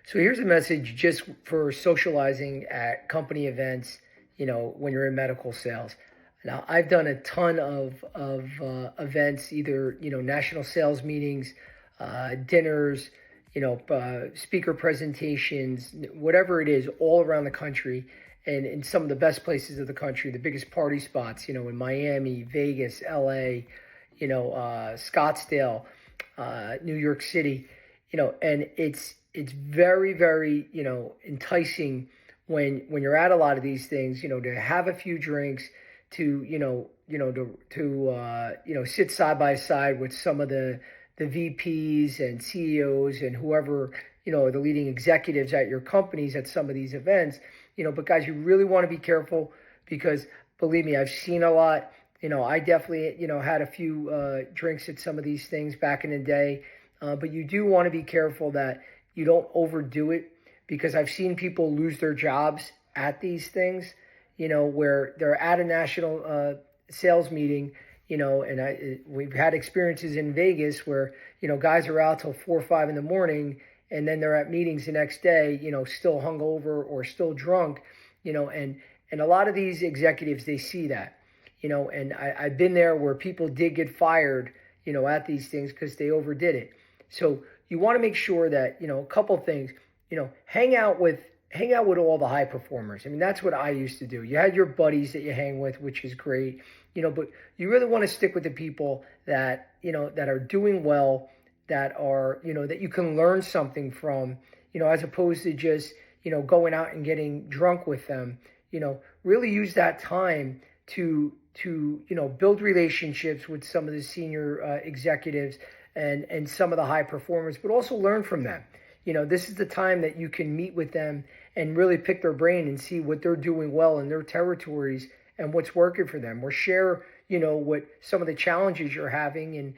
So here's a message just for socializing at company events, when you're in medical sales. Now, I've done a ton of events, either, national sales meetings, dinners, speaker presentations, whatever it is, all around the country and in some of the best places of the country, the biggest party spots, in Miami, Vegas, LA, Scottsdale, New York City, and it's very, very, enticing when you're at a lot of these things, to have a few drinks, to, sit side by side with some of the VPs and CEOs and whoever, are the leading executives at your companies at some of these events, but guys, you really want to be careful because believe me, I've seen a lot. I definitely, had a few drinks at some of these things back in the day, but you do want to be careful that you don't overdo it because I've seen people lose their jobs at these things, where they're at a national sales meeting, and we've had experiences in Vegas where, guys are out till 4 or 5 in the morning and then they're at meetings the next day, still hungover or still drunk, and a lot of these executives, they see that, and I've been there where people did get fired, at these things because they overdid it. So you want to make sure that, a couple things, hang out with all the high performers. I mean, that's what I used to do. You had your buddies that you hang with, which is great, but you really want to stick with the people that, that are doing well, that are, that you can learn something from, as opposed to just, going out and getting drunk with them. Really use that time to build relationships with some of the senior executives and some of the high performers, but also learn from them. This is the time that you can meet with them and really pick their brain and see what they're doing well in their territories and what's working for them, or share, what some of the challenges you're having and,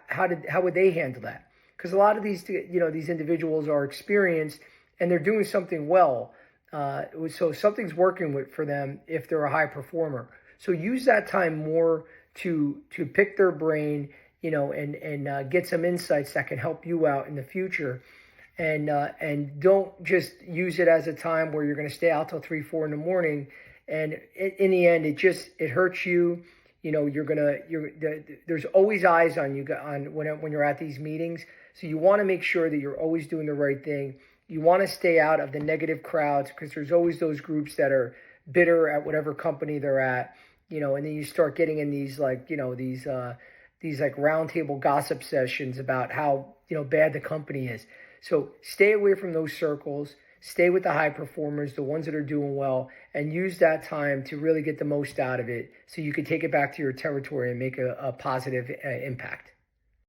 how would they handle that? Because a lot of these, these individuals are experienced and they're doing something well. So something's working for them if they're a high performer. So use that time more to pick their brain, and get some insights that can help you out in the future. And don't just use it as a time where you're going to stay out till 3, 4 in the morning. And in the end, it hurts you. There's always eyes on you when you're at these meetings. So you want to make sure that you're always doing the right thing. You want to stay out of the negative crowds because there's always those groups that are bitter at whatever company they're at, and then you start getting in these these like roundtable gossip sessions about how, bad the company is. So stay away from those circles, stay with the high performers, the ones that are doing well, and use that time to really get the most out of it so you can take it back to your territory and make a positive impact.